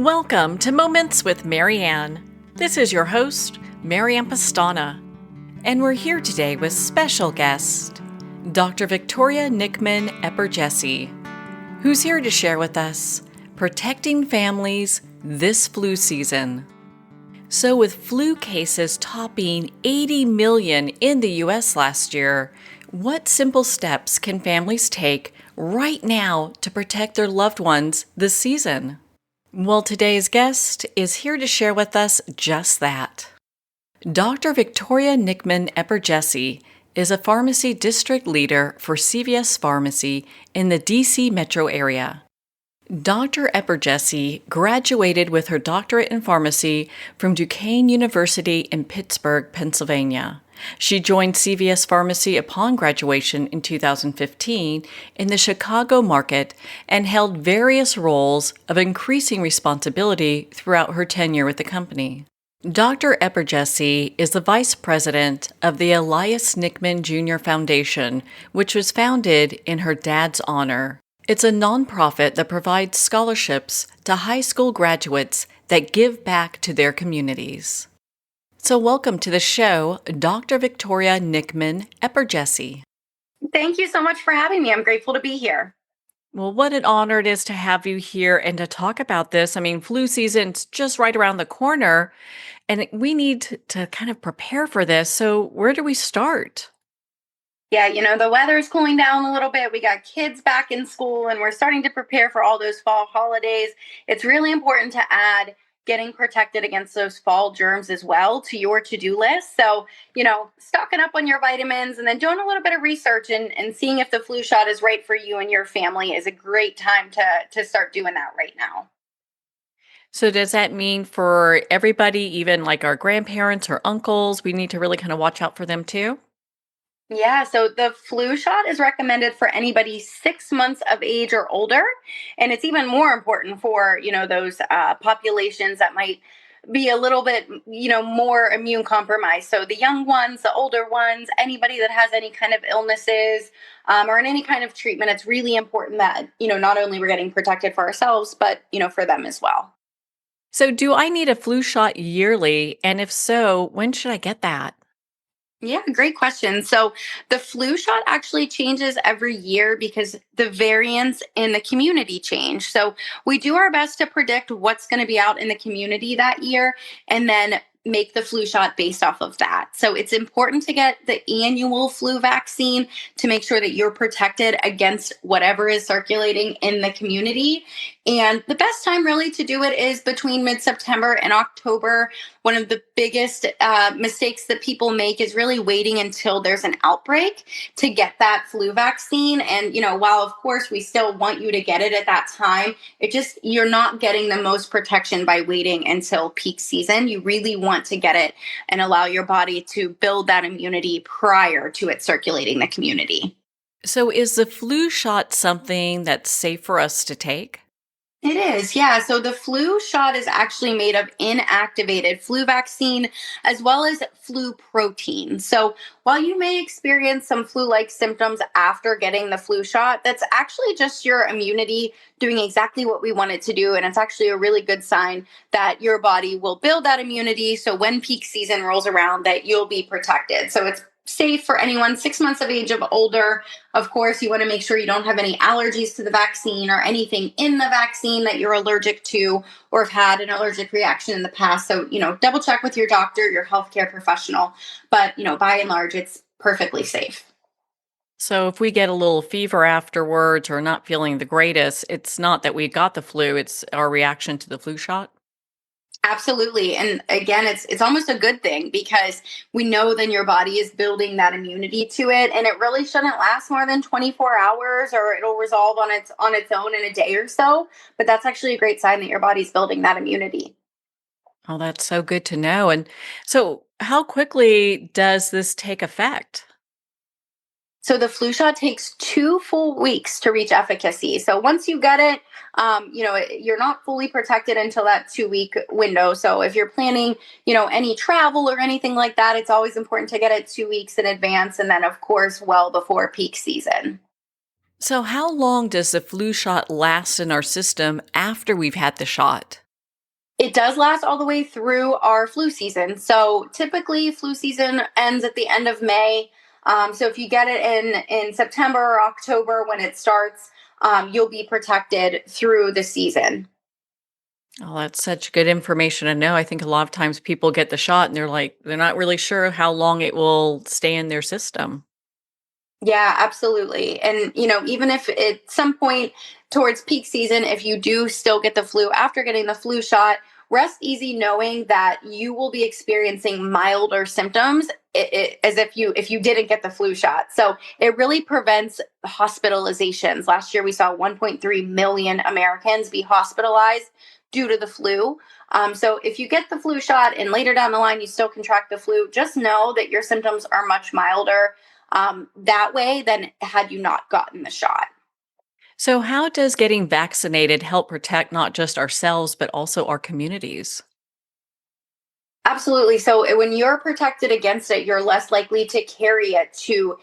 Welcome to Moments with Marianne. This is your host, Marianne Pastana, and we're here today with special guest, Dr. Victoria Nickman Eperjesi, who's here to share with us protecting families this flu season. So with flu cases topping 80 million in the U.S. last year, what simple steps can families take right now to protect their loved ones this season? Well, today's guest is here to share with us just that. Dr. Victoria Nickman Eperjesi is a pharmacy district leader for CVS Pharmacy in the D.C. metro area. Dr. Eperjesi graduated with her doctorate in pharmacy from Duquesne University in Pittsburgh, Pennsylvania. She joined CVS Pharmacy upon graduation in 2015 in the Chicago market and held various roles of increasing responsibility throughout her tenure with the company. Dr. Eperjesi is the vice president of the Elias Nickman Jr. Foundation, which was founded in her dad's honor. It's a nonprofit that provides scholarships to high school graduates that give back to their communities. So welcome to the show, Dr. Victoria Nickman Eperjesi. Thank you so much for having me. I'm grateful to be here. Well, what an honor it is to have you here and to talk about this. I mean, flu season's just right around the corner, and we need to kind of prepare for this. So where do we start? Yeah, the weather's cooling down a little bit. We got kids back in school and we're starting to prepare for all those fall holidays. It's really important to add getting protected against those fall germs as well to your to-do list. So, stocking up on your vitamins and then doing a little bit of research and seeing if the flu shot is right for you and your family is a great time to start doing that right now. So does that mean for everybody, even like our grandparents or uncles, we need to really kind of watch out for them too? Yeah, so the flu shot is recommended for anybody 6 months of age or older, and it's even more important for those populations that might be a little bit more immune compromised. So the young ones, the older ones, anybody that has any kind of illnesses or in any kind of treatment, it's really important that not only we're getting protected for ourselves, but for them as well. So do I need a flu shot yearly? And if so, when should I get that? Yeah, great question. So the flu shot actually changes every year because the variants in the community change. So we do our best to predict what's going to be out in the community that year and then make the flu shot based off of that. So it's important to get the annual flu vaccine to make sure that you're protected against whatever is circulating in the community. And the best time really to do it is between mid-September and October. One of the biggest mistakes that people make is really waiting until there's an outbreak to get that flu vaccine. And, while of course we still want you to get it at that time, you're not getting the most protection by waiting until peak season. You really want to get it and allow your body to build that immunity prior to it circulating the community. So is the flu shot something that's safe for us to take? It is, yeah. So the flu shot is actually made of inactivated flu vaccine as well as flu protein. So while you may experience some flu-like symptoms after getting the flu shot, that's actually just your immunity doing exactly what we want it to do. And it's actually a really good sign that your body will build that immunity. So when peak season rolls around, that you'll be protected. So it's safe for anyone 6 months of age of older. Of course, you want to make sure you don't have any allergies to the vaccine or anything in the vaccine that you're allergic to or have had an allergic reaction in the past. So, double check with your doctor, your healthcare professional. But, by and large, it's perfectly safe. So if we get a little fever afterwards or not feeling the greatest, it's not that we got the flu, it's our reaction to the flu shot? Absolutely. And again, it's almost a good thing because we know then your body is building that immunity to it, and it really shouldn't last more than 24 hours or it'll resolve on its own in a day or so. But that's actually a great sign that your body's building that immunity. Oh, that's so good to know. And so how quickly does this take effect? So the flu shot takes 2 full weeks to reach efficacy. So once you get it, you're not fully protected until that 2 week window. So if you're planning, any travel or anything like that, it's always important to get it 2 weeks in advance. And then of course, well before peak season. So how long does the flu shot last in our system after we've had the shot? It does last all the way through our flu season. So typically, flu season ends at the end of May. So if you get it in September or October when it starts, you'll be protected through the season. Oh, that's such good information to know. I think a lot of times people get the shot and they're not really sure how long it will stay in their system. Yeah, absolutely. And, even if at some point towards peak season, if you do still get the flu after getting the flu shot, rest easy knowing that you will be experiencing milder symptoms as if you didn't get the flu shot. So it really prevents hospitalizations. Last year, we saw 1.3 million Americans be hospitalized due to the flu. So if you get the flu shot and later down the line you still contract the flu, just know that your symptoms are much milder that way than had you not gotten the shot. So, how does getting vaccinated help protect not just ourselves, but also our communities? Absolutely. So when you're protected against it, you're less likely to carry it to,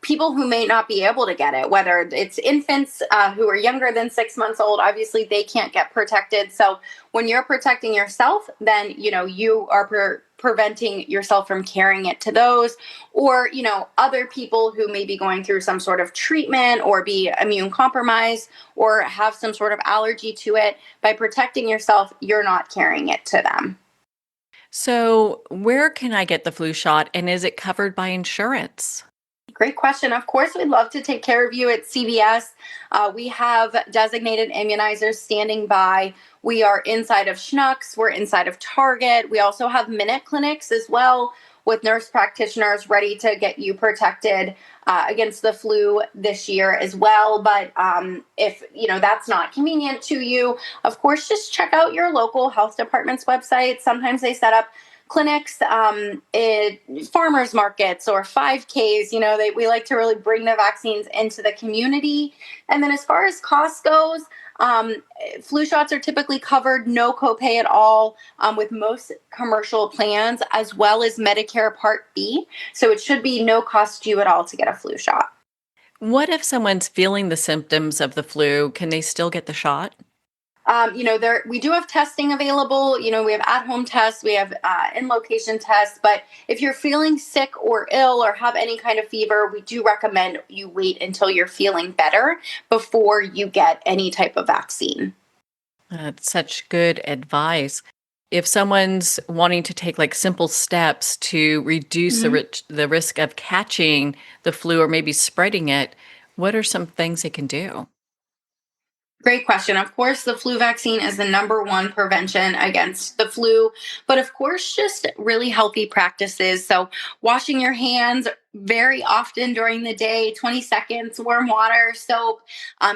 people who may not be able to get it, whether it's infants who are younger than 6 months old. Obviously, they can't get protected. So when you're protecting yourself, then, you are preventing yourself from carrying it to those, or, other people who may be going through some sort of treatment or be immune compromised or have some sort of allergy to it. By protecting yourself, you're not carrying it to them. So, where can I get the flu shot and is it covered by insurance? Great question. Of course, we'd love to take care of you at CVS. We have designated immunizers standing by. We are inside of Schnucks. We're inside of Target. We also have minute clinics as well with nurse practitioners ready to get you protected against the flu this year as well. But if that's not convenient to you, of course, just check out your local health department's website. Sometimes they set up clinics, farmers markets, or 5Ks. We like to really bring the vaccines into the community. And then as far as cost goes, flu shots are typically covered, no copay at all, with most commercial plans, as well as Medicare Part B. So it should be no cost to you at all to get a flu shot. What if someone's feeling the symptoms of the flu? Can they still get the shot? There we do have testing available. We have at-home tests, we have in-location tests. But if you're feeling sick or ill or have any kind of fever, we do recommend you wait until you're feeling better before you get any type of vaccine. That's such good advice. If someone's wanting to take like simple steps to reduce the risk of catching the flu or maybe spreading it, what are some things they can do? Great question. Of course, the flu vaccine is the number one prevention against the flu, but of course, just really healthy practices. So, washing your hands very often during the day, 20 seconds, warm water, soap,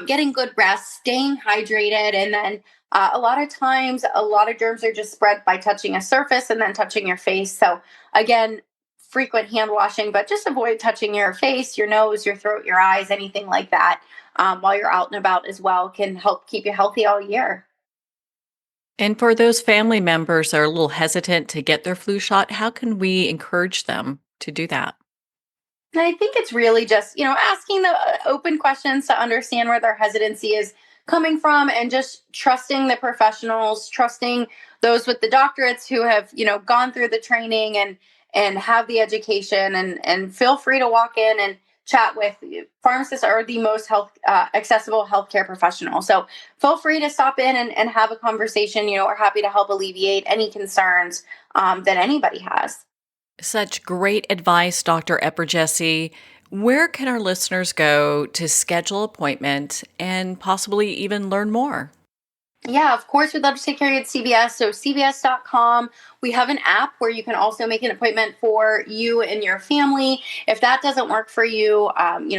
getting good rest, staying hydrated, and then a lot of times, a lot of germs are just spread by touching a surface and then touching your face. So, again, frequent hand washing, but just avoid touching your face, your nose, your throat, your eyes, anything like that while you're out and about as well can help keep you healthy all year. And for those family members that are a little hesitant to get their flu shot, how can we encourage them to do that? And I think it's really just, asking the open questions to understand where their hesitancy is coming from and just trusting the professionals, trusting those with the doctorates who have, gone through the training and have the education and feel free to walk in and chat with pharmacists are the most health accessible healthcare professional. So feel free to stop in and have a conversation. We're happy to help alleviate any concerns that anybody has. Such great advice, Dr. Eperjesi. Where can our listeners go to schedule appointment and possibly even learn more? Yeah, of course, we'd love to take care of you at CVS. So, CVS.com. We have an app where you can also make an appointment for you and your family. If that doesn't work for you,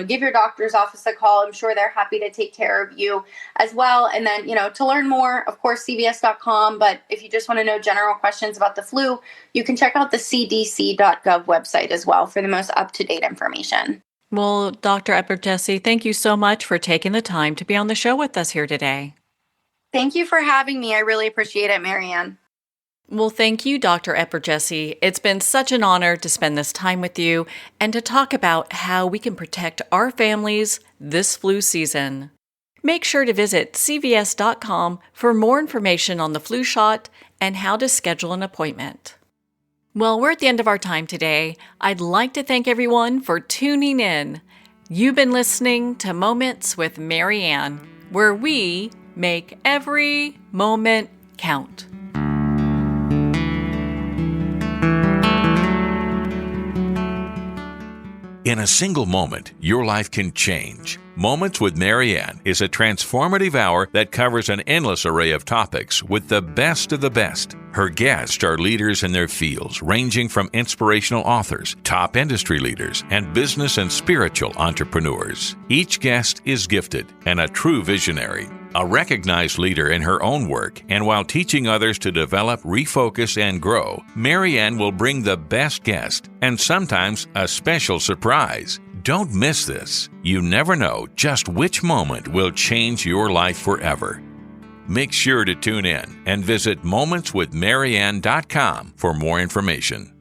give your doctor's office a call. I'm sure they're happy to take care of you as well. And then, to learn more, of course, CVS.com. But if you just want to know general questions about the flu, you can check out the CDC.gov website as well for the most up to date information. Well, Dr. Eperjesi, thank you so much for taking the time to be on the show with us here today. Thank you for having me. I really appreciate it, Marianne. Well, thank you, Dr. Eperjesi. It's been such an honor to spend this time with you and to talk about how we can protect our families this flu season. Make sure to visit cvs.com for more information on the flu shot and how to schedule an appointment. Well, we're at the end of our time today. I'd like to thank everyone for tuning in. You've been listening to Moments with Mary Ann, where we make every moment count. In a single moment, your life can change. Moments with Mary Ann is a transformative hour that covers an endless array of topics with the best of the best. Her guests are leaders in their fields, ranging from inspirational authors, top industry leaders, and business and spiritual entrepreneurs. Each guest is gifted and a true visionary, a recognized leader in her own work, and while teaching others to develop, refocus, and grow, Mary Ann will bring the best guest and sometimes a special surprise. Don't miss this. You never know just which moment will change your life forever. Make sure to tune in and visit momentswithmaryann.com for more information.